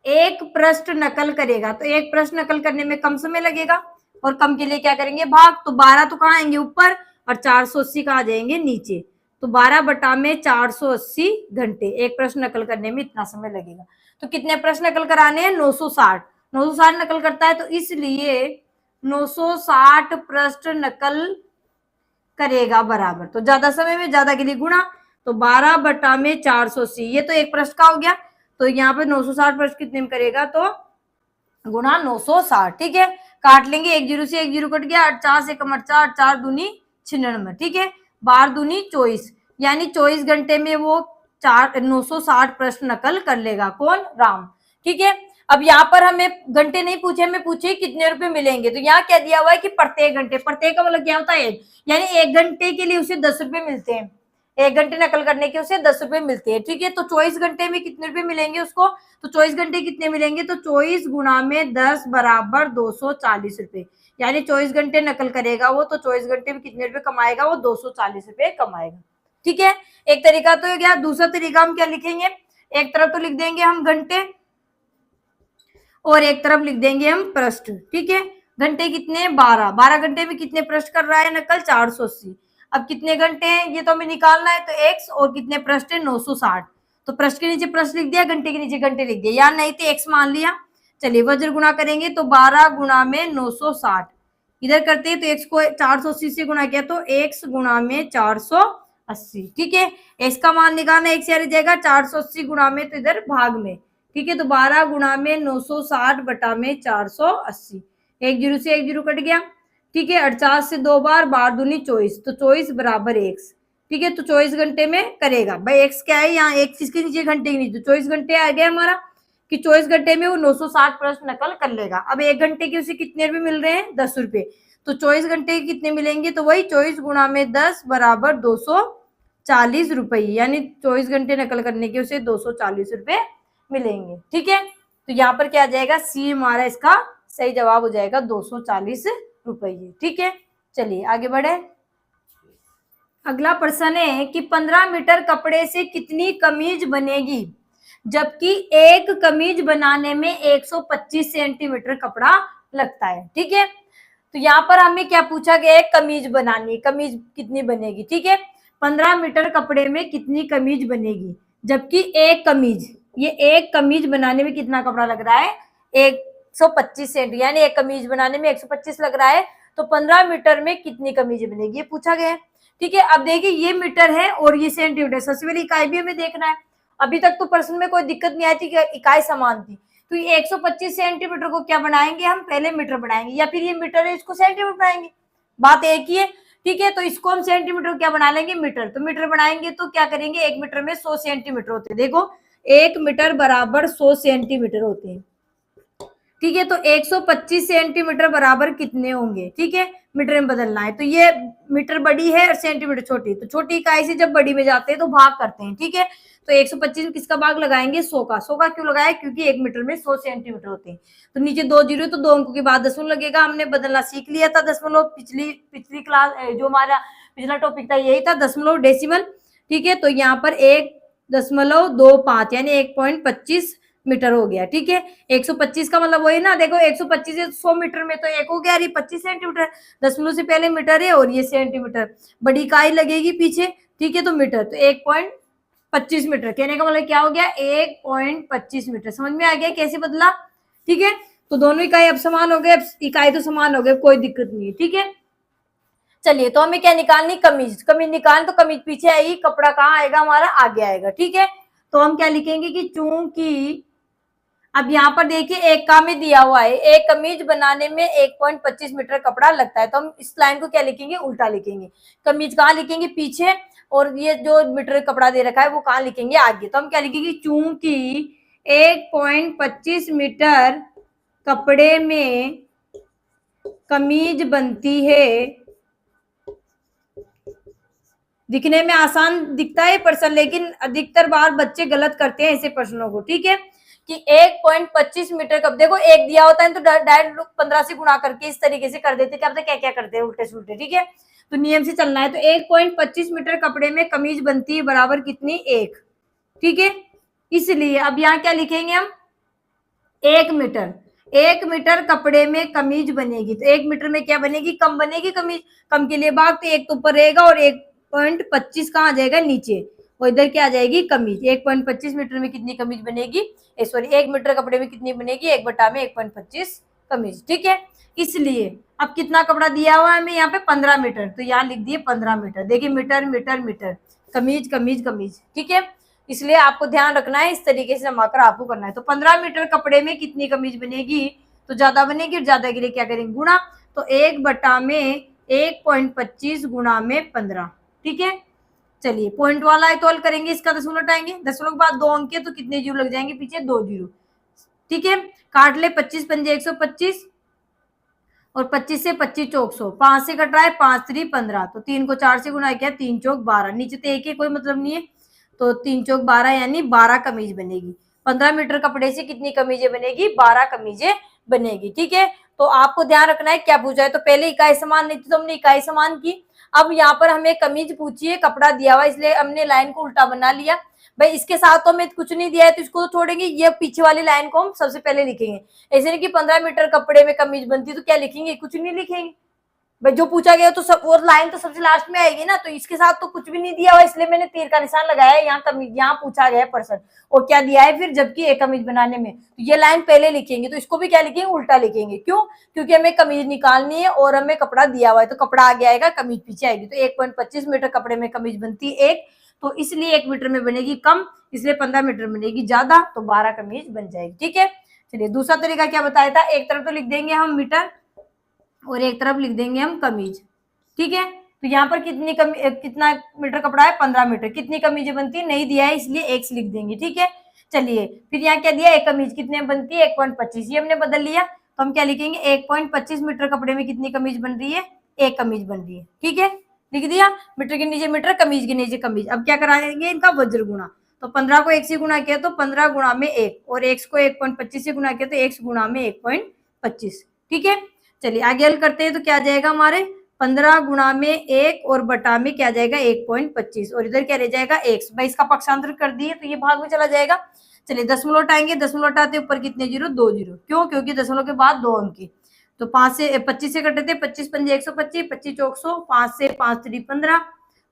एक पृष्ठ नकल करेगा तो एक पृष्ठ नकल करने में कम समय लगेगा और कम के लिए क्या करेंगे, भाग। तो 12 तो कहाँ आएंगे, ऊपर, और 480 कहाँ जाएंगे, नीचे। तो 12 बटा में 480 घंटे, एक प्रश्न नकल करने में इतना समय लगेगा। तो कितने प्रश्न नकल कराने हैं, 960। 960 नकल करता है, तो इसलिए 960 प्रश्न नकल करेगा बराबर, तो ज्यादा समय में ज्यादा के लिए गुणा, तो 12 बटा में 480, ये तो एक पृष्ठ का हो गया। तो यहाँ पे 960 पृष्ठ कितने में करेगा, तो गुणा 960। ठीक है, काट लेंगे, एक जीरो से एक जीरो कट गया, 4 से कम 4, 4 दूनी 96। ठीक है, 12 दूनी 24, यानी 24 घंटे में वो 960 प्रश्न नकल कर लेगा। कौन, राम। ठीक है, अब यहाँ पर हमें घंटे नहीं पूछे, हमें पूछे कितने रुपए मिलेंगे। तो यहाँ क्या दिया हुआ है कि प्रत्येक घंटे, प्रत्येक का मतलब क्या होता है, यानी एक घंटे के लिए उसे 10 रुपए मिलते हैं, एक घंटे नकल करने के उसे 10 रुपए मिलते हैं। ठीक है, तो 24 घंटे में कितने रुपए मिलेंगे उसको, तो 24 घंटे कितने मिलेंगे, तो 24 गुणा में 10 बराबर 240 रुपए, यानी 24 घंटे नकल करेगा वो, तो 24 घंटे में कितने रुपए कमाएगा वो, 240 रुपए कमाएगा। ठीक है, एक तरीका तो गया। दूसरा तरीका हम क्या लिखेंगे, एक तरफ तो लिख देंगे हम घंटे और एक तरफ लिख देंगे हम पृष्ठ। ठीक है, घंटे कितने, 12, 12 घंटे में कितने पृष्ठ कर रहा है नकल, 480। अब कितने घंटे हैं ये तो हमें निकालना है, तो x और कितने पृष्ठ है, 960। तो पृष्ठ के नीचे पृष्ठ लिख दिया, घंटे के नीचे घंटे लिख दिया, या नहीं तो x मान लिया। चलिए वज्र गुणा करेंगे, तो 12 गुणा में 960, इधर करते हैं तो x को 480 से गुणा किया, तो x गुणा में 480। ठीक है, x का मान निकालना, x यार जाएगा 480 गुणा में, तो इधर भाग में। ठीक है, तो 12 गुणा में 960 बटा में 480, एक जीरो से एक जीरो कट गया। ठीक है, 48 से 2 बार, 12 दूनी 24, तो 24 बराबर x। ठीक है, तो 24 घंटे में करेगा भाई, x क्या है यहाँ, एक किसके नीचे, घंटे के नीचे, तो 24 घंटे आ गया हमारा कि 24 घंटे में वो 960 प्रश्न नकल कर लेगा। अब एक घंटे के उसे कितने रुपए मिल रहे हैं, 10 रुपए, तो 24 घंटे के कितने मिलेंगे, तो वही 24 गुणा में 10 बराबर 240 रुपए, यानी 24 घंटे नकल करने के उसे 240 रुपए मिलेंगे। ठीक है, तो यहाँ पर क्या आ जाएगा, सी हमारा इसका सही जवाब हो जाएगा, 240 रुपये। ठीक है, चलिए आगे बढ़े। अगला प्रश्न है कि 15 मीटर कपड़े से कितनी कमीज बनेगी, जबकि एक कमीज बनाने में 125 सेंटीमीटर कपड़ा लगता है। ठीक है, तो यहाँ पर हमें क्या पूछा गया है, कमीज बनानी, कमीज कितनी बनेगी। ठीक है, 15 मीटर कपड़े में कितनी कमीज बनेगी, जबकि एक कमीज, ये एक कमीज बनाने में कितना कपड़ा लग रहा है, 125 सेंटी, यानी एक कमीज बनाने में 125 लग रहा है, तो 15 मीटर में कितनी कमीज बनेगी, ये पूछा गया है। ठीक है, अब देखिए ये मीटर है और ये सेंटीमीटर, सबसे पहले इकाई भी हमें देखना है। अभी तक तो प्रश्न में कोई दिक्कत नहीं आई थी कि इकाई समान थी, तो ये 125 सेंटीमीटर को क्या बनाएंगे हम, पहले मीटर बनाएंगे, या फिर ये मीटर है इसको सेंटीमीटर बनाएंगे, बात एक ही है। ठीक है, तो इसको हम सेंटीमीटर क्या बना लेंगे, मीटर, तो मीटर बनाएंगे तो क्या करेंगे, एक मीटर में 100 सेंटीमीटर होते हैं। देखो एक मीटर बराबर 100 सेंटीमीटर होते हैं। ठीक है, तो 125 सेंटीमीटर बराबर कितने होंगे। ठीक है, मीटर में बदलना है, तो ये मीटर बड़ी है और सेंटीमीटर छोटी, तो छोटी इकाई से जब बड़ी में जाते हैं तो भाग करते हैं। ठीक है, तो 125 में किसका भाग लगाएंगे, 100 का। 100 का क्यों लगाया, क्योंकि एक मीटर में 100 सेंटीमीटर होते हैं। तो नीचे 2 जीरो, तो 2 अंकों के बाद दशमलव लगेगा, हमने बदलना सीख लिया था दशमलव, पिछली क्लास जो हमारा पिछला टॉपिक था यही था, दशमलव, डेसिमल। ठीक है, तो यहाँ पर 1.25 यानी 1.25 मीटर हो गया। ठीक है, 125 का मतलब वही ना, देखो 125 से 100 मीटर में तो एक हो गया, 25 सेंटीमीटर, दशमलव से पहले मीटर है और ये सेंटीमीटर, बड़ी इकाई लगेगी पीछे। ठीक है, तो मीटर, तो 1.25 मीटर, कहने का मतलब क्या हो गया, 1.25 मीटर। समझ में आ गया कैसे बदला। ठीक है, तो दोनों इकाई अब समान हो गए, इकाई तो समान हो गए, कोई दिक्कत नहीं है। ठीक है, चलिए तो हमें क्या निकालनी, कमीज, कमीज निकाल, तो कमीज पीछे आएगी, कपड़ा कहाँ आएगा हमारा, आगे आएगा। ठीक है, तो हम क्या लिखेंगे कि चूंकि, अब यहाँ पर देखिए एक काम में दिया हुआ है, एक कमीज बनाने में 1.25 मीटर कपड़ा लगता है, तो हम इस लाइन को क्या लिखेंगे, उल्टा लिखेंगे। कमीज कहाँ लिखेंगे, पीछे, और ये जो मीटर कपड़ा दे रखा है वो कहाँ लिखेंगे, आगे। तो हम क्या लिखेंगे, चूंकि 1.25 मीटर कपड़े में कमीज बनती है, दिखने में आसान दिखता है प्रश्न, लेकिन अधिकतर बार बच्चे गलत करते हैं ऐसे प्रश्नों को, ठीक है। कि 1.25 मीटर कप, देखो एक दिया होता है तो डायरेक्ट 15 से गुणा करके इस तरीके से कर देते, क्या पता क्या क्या करते हैं उल्टे सुल्टे, ठीक है। तो नियम से चलना है। तो 1.25 मीटर कपड़े में कमीज बनती है बराबर कितनी, 1, ठीक है। इसलिए अब यहाँ क्या लिखेंगे हम, 1 मीटर, 1 मीटर कपड़े में कमीज बनेगी। तो 1 मीटर में क्या बनेगी, कम बनेगी कमीज। कम के लिए भाग, तो 1 तो ऊपर रहेगा और 1.25 कहाँ आ जाएगा, नीचे, और इधर क्या आ जाएगी, कमीज। 1.25 मीटर में कितनी कमीज बनेगी, सॉरी 1 मीटर कपड़े में कितनी बनेगी, 1 बटा में 1.25 कमीज, ठीक है। इसलिए अब कितना कपड़ा दिया हुआ है हमें यहाँ पे, 15 मीटर, तो यहाँ लिख दिए 15 मीटर। देखिए मीटर मीटर मीटर, कमीज कमीज कमीज, ठीक है। इसलिए आपको ध्यान रखना है, इस तरीके से जमाकर आपको करना है। तो 15 मीटर कपड़े में कितनी कमीज बनेगी, तो ज्यादा बनेगी, और ज्यादा के लिए क्या करेंगे, गुणा। तो 1 बटा में 1.25 गुणा में 15, ठीक है। चलिए पॉइंट वाला है तो हल करेंगे, इसका दशमलव हटाएंगे, दशमलव के बाद 2 अंक है तो कितने जीरो लग जाएंगे पीछे, 2 जीरो, ठीक है। काट ले, 25 पंजे 125 और 25 से 25 चौक 100, 5 से कट रहा है, 5 3 15, तो 3 को 4 से गुना किया, 3 चौक 12, नीचे तो एक है, कोई मतलब नहीं है, तो 3 चौक 12 यानी 12 कमीज बनेगी। 15 मीटर कपड़े से कितनी कमीजें बनेगी, 12 कमीजें बनेगी, ठीक है। तो आपको ध्यान रखना है क्या पूछा है, तो पहले इकाई समान नहीं थी तो हमने इकाई समान की। अब यहाँ पर हमें कमीज पूछी है, कपड़ा दिया हुआ, इसलिए हमने लाइन को उल्टा बना लिया। भाई इसके साथ तो हमें कुछ नहीं दिया है तो इसको तो छोड़ेंगे, ये पीछे वाली लाइन को हम सबसे पहले लिखेंगे। ऐसे नहीं कि 15 मीटर कपड़े में कमीज बनती है तो क्या लिखेंगे, कुछ नहीं लिखेंगे। भाई जो पूछा गया तो सब, वो लाइन तो सबसे लास्ट में आएगी ना, तो इसके साथ तो कुछ भी नहीं दिया हुआ, इसलिए मैंने तीर का निशान लगाया है। यहाँ कमीज, यहाँ पूछा गया है प्रश्न, और क्या दिया है फिर, जबकि एक कमीज बनाने में, तो ये लाइन पहले लिखेंगे, तो इसको भी क्या लिखेंगे, उल्टा लिखेंगे। क्यों, क्योंकि हमें कमीज निकालनी है और हमें कपड़ा दिया हुआ है, तो कपड़ा आगे आएगा, कमीज पीछे आएगी। तो 1.25 मीटर कपड़े में कमीज बनती है 1, तो इसलिए 1 मीटर में बनेगी कम, इसलिए 15 मीटर बनेगी ज्यादा, तो 12 कमीज बन जाएगी, ठीक है। चलिए दूसरा तरीका क्या बताया था, एक तरफ तो लिख देंगे हम मीटर और एक तरफ लिख देंगे हम कमीज, ठीक है। तो यहाँ पर कितना मीटर कपड़ा है, 15 मीटर, कितनी कमीजें बनती है, नहीं दिया है, इसलिए एक लिख देंगे, ठीक है। चलिए फिर यहाँ क्या दिया, एक कमीज कितने बनती है, 1.25, ये हमने बदल लिया, तो हम क्या लिखेंगे, 1.25 मीटर कपड़े में कितनी कमीज बन रही है, एक कमीज बन रही है, ठीक है, लिख दिया। मीटर के नीचे मीटर, कमीज के नीचे कमीज। अब क्या कराएंगे, इनका वज्र गुणा। तो 15 को 1 से गुणा किया तो 15 गुणा में 1, और 1 को 1.25 से गुणा किया तो 1 गुणा में 1.25, ठीक है। चलिए आगे हल करते हैं, तो क्या जाएगा हमारे, 15 गुणा में 1 और बटा में क्या जाएगा, 1.25, और इधर क्या रह जाएगा, 1। भाई इसका पक्षांतर कर दिए तो ये भाग में चला जाएगा। चलिए दशमलव हटाएंगे, दशमलव हटाते ऊपर कितने जीरो, 2 जीरो, क्यों, क्योंकि दशमलव के बाद 2 अंक की। तो 5 से 25 से कटे थे, 25 पंजे 125, 25 चौक 100, 5 से 5 3 15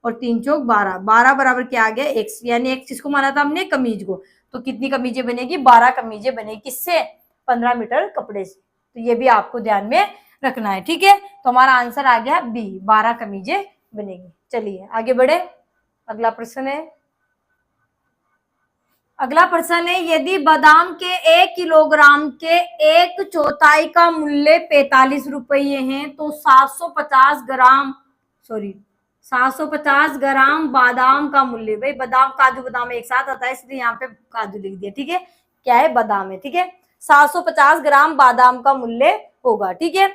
और 3 चौक 12, 12 बराबर क्या आ गया, x, यानी x किसको माना था हमने, कमीज को। तो कितनी कमीजें बनेगी, 12 कमीजें बनेगी, किससे, 15 मीटर कपड़े से। तो ये भी आपको ध्यान में रखना है, ठीक है। तो हमारा आंसर आ गया बी, 12 कमीजें बनेगी। चलिए आगे बढ़े, अगला प्रश्न है। अगला प्रश्न है, यदि बादाम के 1 किलोग्राम के 1/4 का मूल्य 45 रुपये है तो 750 ग्राम बादाम का मूल्य, भाई बादाम काजू बादाम एक साथ आता है इसलिए यहाँ पे काजू लिख दिया, ठीक है, क्या है, बादाम है, ठीक है। 750 ग्राम बादाम का मूल्य होगा, ठीक है।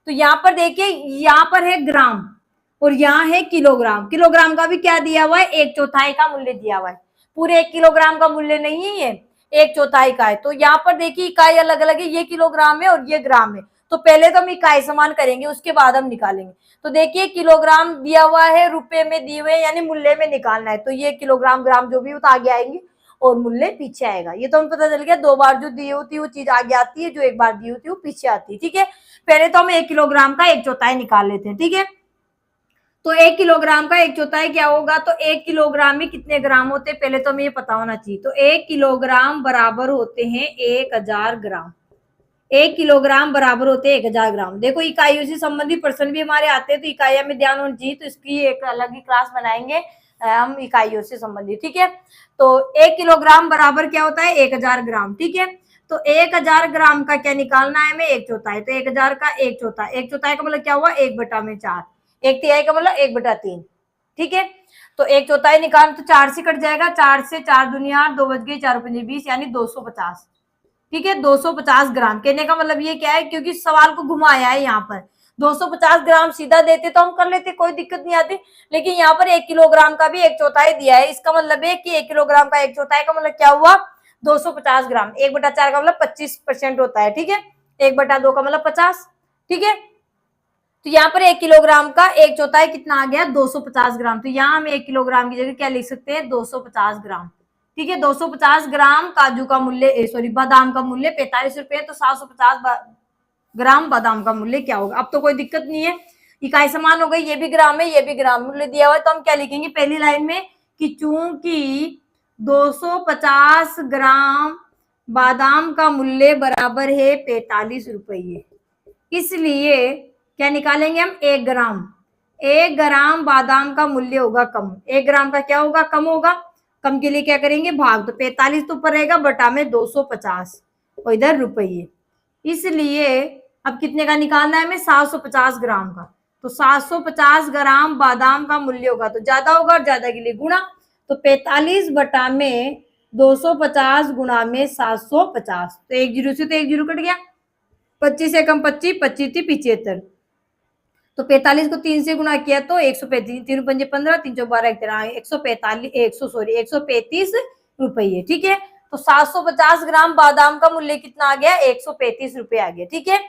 तो यहाँ पर देखिए, यहाँ पर है ग्राम और यहाँ है किलोग्राम। किलोग्राम का भी क्या दिया हुआ है, 1/4 का मूल्य दिया हुआ है, पूरे 1 किलोग्राम का मूल्य नहीं है, ये 1/4 का है। तो यहाँ पर देखिए इकाई अलग अलग है, ये किलोग्राम है और ये ग्राम है, तो पहले तो हम इकाई समान करेंगे, उसके बाद हम निकालेंगे। तो देखिए किलोग्राम दिया हुआ है, रुपए में दिए हुए यानी मूल्य में निकालना है, तो ये किलोग्राम ग्राम जो भी हो तो आगे आएंगे और मूल्य पीछे आएगा। ये तो हमें पता चल गया, 2 बार जो दी होती है वो चीज आगे आती है, जो 1 बार दी होती है वो पीछे आती है, ठीक है। पहले तो हम 1 किलोग्राम का 1/4 निकाल लेते हैं, ठीक है। तो 1 किलोग्राम का 1/4 क्या होगा, तो 1 किलोग्राम में कितने ग्राम होते हैं, पहले तो हमें ये पता होना चाहिए। तो 1 किलोग्राम बराबर होते हैं 1000 ग्राम, 1 किलोग्राम बराबर होते हैं 1000 ग्राम। देखो इकाइयों से संबंधित प्रश्न भी हमारे आते हैं, तो इकाइयों में ध्यान होना चाहिए, तो इसकी एक अलग ही क्लास बनाएंगे हम इकाइयों से संबंधित, ठीक है। तो 1 किलोग्राम बराबर क्या होता है, 1000 ग्राम, ठीक है। तो 1000 ग्राम का क्या निकालना है हमें, 1/4, तो 1000 का 1/4, 1/4 का मतलब क्या हुआ, 1/4, 1/3 का मतलब 1/3, ठीक है। तो 1/4 निकाल तो 4 से कट जाएगा, 4 से 4 दुनिया 2 बज गई, 4 पंजे 20 यानी 250, ठीक है। 250 ग्राम कहने का मतलब ये क्या है, क्योंकि सवाल को घुमाया है यहाँ पर 250 ग्राम सीधा देते तो हम कर लेते, कोई दिक्कत नहीं आती। लेकिन यहाँ पर 1 किलोग्राम का भी 1/4 दिया है, इसका मतलब है कि 1 किलोग्राम का 1/4 का मतलब क्या हुआ, 250 ग्राम। 1/4 का मतलब 25% होता है, ठीक है। 1/2 का मतलब 50, ठीक है। तो यहाँ पर 1 किलोग्राम का 1/4 कितना आ गया, 250 ग्राम। तो यहाँ हम 1 किलोग्राम की जगह क्या लिख सकते हैं, 250 ग्राम, ठीक है। 250 ग्राम काजू का मूल्य, सॉरी बादाम का मूल्य 45 रुपए, तो 750 ग्राम बादाम का मूल्य क्या होगा। अब तो कोई दिक्कत नहीं है, इकाई समान हो गई, ये भी ग्राम है, ये भी ग्राम, मूल्य दिया हुआ है। तो हम क्या लिखेंगे पहली लाइन में कि चूंकि 250 ग्राम बादाम का मूल्य बराबर है 45 रुपये, इसलिए क्या निकालेंगे हम, 1 ग्राम बादाम का मूल्य होगा कम। 1 ग्राम का क्या होगा, कम होगा। कम के लिए क्या करेंगे, भाग। तो 45 तो ऊपर रहेगा, बटा में 250 और इधर रुपये, इसलिए अब कितने का निकालना है हमें, 750 ग्राम का। तो 750 ग्राम बादाम का मूल्य होगा, तो ज्यादा होगा और ज्यादा के लिए गुणा। तो 45 बटा में 250 गुणा में 750, तो 1 जीरो से तो 1 जीरो कट गया, 25 से कम 25, 25 थी 75, तो 45 को 3 से गुणा किया तो 135, 3 पंजे 15, 3 चौक 12, 135 रुपये, ठीक है। तो 750 ग्राम बादाम का मूल्य कितना आ गया, 135 रुपए आ गया, ठीक है।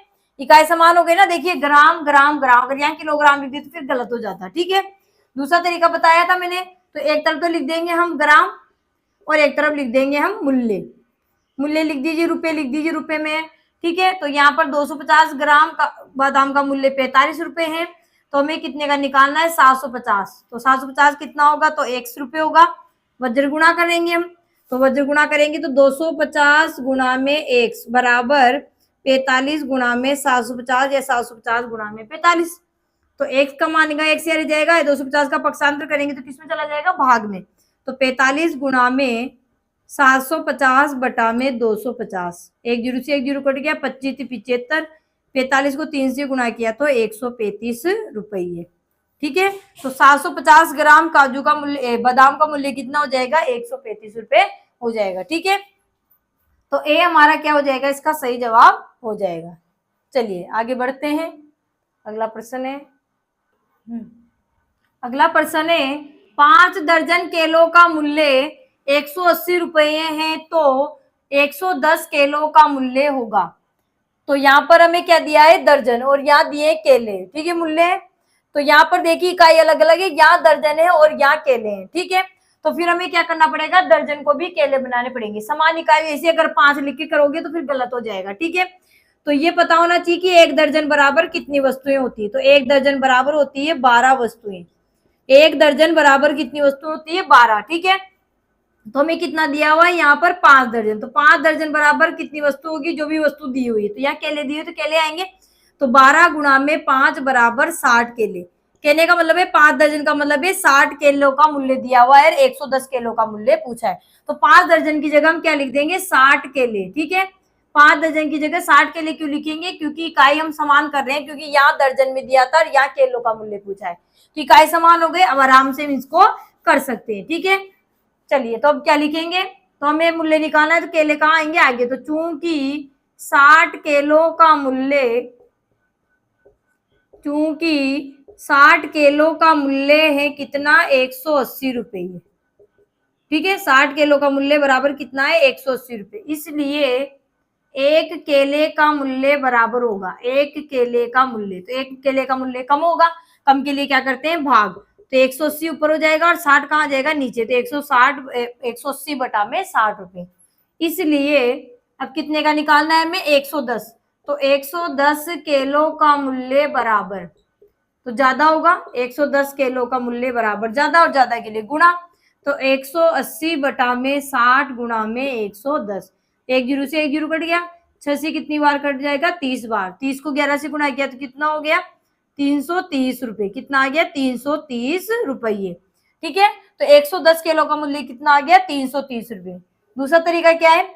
इकाई समान हो गई ना, देखिए ग्राम ग्राम ग्राम, अगर यहाँ किलोग्राम लिख दी तो फिर गलत हो जाता, ठीक है। दूसरा तरीका बताया था मैंने, तो एक तरफ तो लिख देंगे हम ग्राम और एक तरफ लिख देंगे हम मूल्य। मूल्य लिख दीजिए, रुपए लिख दीजिए रुपए में, ठीक है। तो यहाँ पर 250 ग्राम का बादाम का मूल्य 45 रुपए है, तो हमें कितने का निकालना है, 750। तो 750 कितना होगा, तो 100 रुपए होगा। वज्र गुणा करेंगे हम, तो वज्र गुणा करेंगे तो 250 गुणा में 1 बराबर 45 गुणा में 750 या 750 गुणा में 45। तो x का मान का x रह जाएगा, 250 का पक्षांतर करेंगे तो किसमें चला जाएगा, भाग में। तो 45 गुणा में 750 बटा में 250, 1 जीरो से 1 जीरो कट गया, 25 थी 75, 45 को 3 से गुणा किया तो 135 रुपये, ठीक है। तो 750 ग्राम काजू का मूल्य, बादाम का मूल्य कितना हो जाएगा, 135 रुपए हो जाएगा, ठीक है। तो ए हमारा क्या हो जाएगा, इसका सही जवाब हो जाएगा। चलिए आगे बढ़ते हैं, अगला प्रश्न है। अगला प्रश्न है, 5 दर्जन केलों का मूल्य 180 रुपये है, तो 110 केलों का मूल्य होगा। तो यहाँ पर हमें क्या दिया है, दर्जन, और यहाँ दिए केले, ठीक है, मूल्य। तो यहाँ पर देखिए इकाई अलग अलग है, यहाँ दर्जन है और यहाँ केले हैं, ठीक है। तो फिर हमें क्या करना पड़ेगा, दर्जन को भी केले बनाने पड़ेंगे। समान इकाई ऐसे अगर 5 लिख के करोगे तो फिर गलत हो जाएगा, ठीक है। तो ये पता होना चाहिए कि 1 दर्जन बराबर कितनी वस्तुएं होती है। तो 1 दर्जन बराबर होती है 12 वस्तुएं। 1 दर्जन बराबर कितनी वस्तु होती है, 12, ठीक है। तो हमें कितना दिया हुआ है, यहाँ पर 5 दर्जन। तो 5 दर्जन बराबर कितनी वस्तु होगी, जो भी वस्तु दी हुई है। तो यहाँ केले दिए तो केले आएंगे, तो 12 गुणा में 5 बराबर 60 केले। केले का मतलब है 5 दर्जन का मतलब है 60 केलों का मूल्य दिया हुआ है, 110 केलों का मूल्य पूछा है। तो 5 दर्जन की जगह हम क्या लिख देंगे, 60 केले, ठीक है। 5 दर्जन की जगह 60 केले क्यों लिखेंगे, क्योंकि इकाई हम समान कर रहे हैं, क्योंकि यहाँ दर्जन में दिया था और यहाँ केलों का मूल्य पूछा है। तो इकाई समान हो गए, अब आराम से इसको कर सकते हैं, ठीक है। चलिए तो अब क्या लिखेंगे, तो हमें मूल्य निकालना है, तो केले कहाँ आएंगे, आगे। तो चूंकि 60 केलों का मूल्य, चूंकि 60 केलों का मूल्य है कितना, 180 रुपये, ठीक है। 60 केलों का मूल्य बराबर कितना है, 180 रुपये, इसलिए 1 केले का मूल्य बराबर होगा 1 केले का मूल्य। तो 1 केले का मूल्य कम होगा, कम के लिए क्या करते हैं, भाग। तो 180 ऊपर हो जाएगा और 60 कहाँ जाएगा, नीचे। तो 180 बटा में 60 रुपए, इसलिए अब कितने का निकालना है हमें, 110। तो 110 केलों का मूल्य बराबर, तो ज्यादा होगा, 110 केलों का मूल्य बराबर ज्यादा और ज्यादा के लिए गुणा। तो 180 बटा में 60 गुणा में 110, 1 जीरो से 1 जीरो कट गया, 6 से कितनी बार कट जाएगा, 30 बार। 30 को 11 से गुणा किया तो कितना हो गया, 330 रुपए। कितना आ गया, 330 रुपये, ठीक है। तो 110 किलो का मूल्य कितना आ गया, 330 रुपये। दूसरा तरीका क्या है,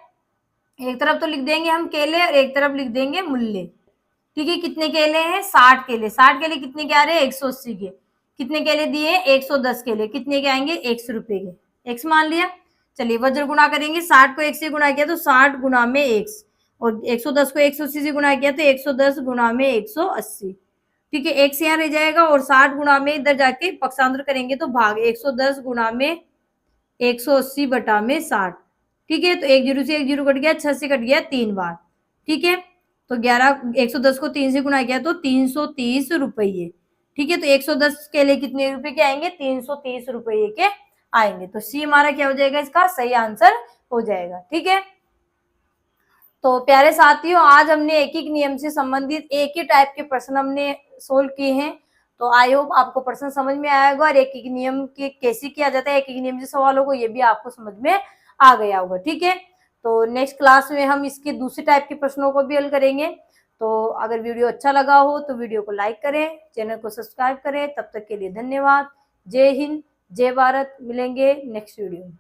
एक तरफ तो लिख देंगे हम केले और एक तरफ लिख देंगे मूल्य, ठीक है। कितने केले हैं, 60 केले। 60 केले कितने के आ रहे हैं, 180 के। कितने केले दिए, 110 केले। कितने के आएंगे, 100 रुपए के, x मान लिया। चलिए वज्र गुणा करेंगे, 60 को 1 से गुणा किया तो 60 गुणा में 1, और 110 को 180 से गुणा किया तो 110 गुणा में 180, ठीक है, एक से यहाँ रह जाएगा और 60 गुणा में इधर जाके पक्षांतर करेंगे तो भाग 110 गुणा में 180 बटा में 60। ठीक है, तो एक जीरो से एक जीरो कट गया, 6 से कट गया 3 बार। ठीक है, तो 110 को 3 से गुणा किया तो 330 रुपये। ठीक है, तो 110 के लिए कितने रुपए के आएंगे, 330 रुपये के आएंगे। तो सी हमारा क्या हो जाएगा, इसका सही आंसर हो जाएगा। ठीक है, तो प्यारे साथियों, आज हमने एक एक नियम से संबंधित एक ही टाइप के प्रश्न हमने सोल्व किए हैं। तो आई होप आपको प्रश्न समझ में आया होगा और एक एक नियम के कैसे किया जाता है, एक एक नियम से सवालों को, ये भी आपको समझ में आ गया होगा। ठीक है, तो नेक्स्ट क्लास में हम इसके दूसरे टाइप के प्रश्नों को भी हल करेंगे। तो अगर वीडियो अच्छा लगा हो तो वीडियो को लाइक करें, चैनल को सब्सक्राइब करें। तब तक के लिए धन्यवाद। जय हिंद, जय भारत। मिलेंगे नेक्स्ट वीडियो में।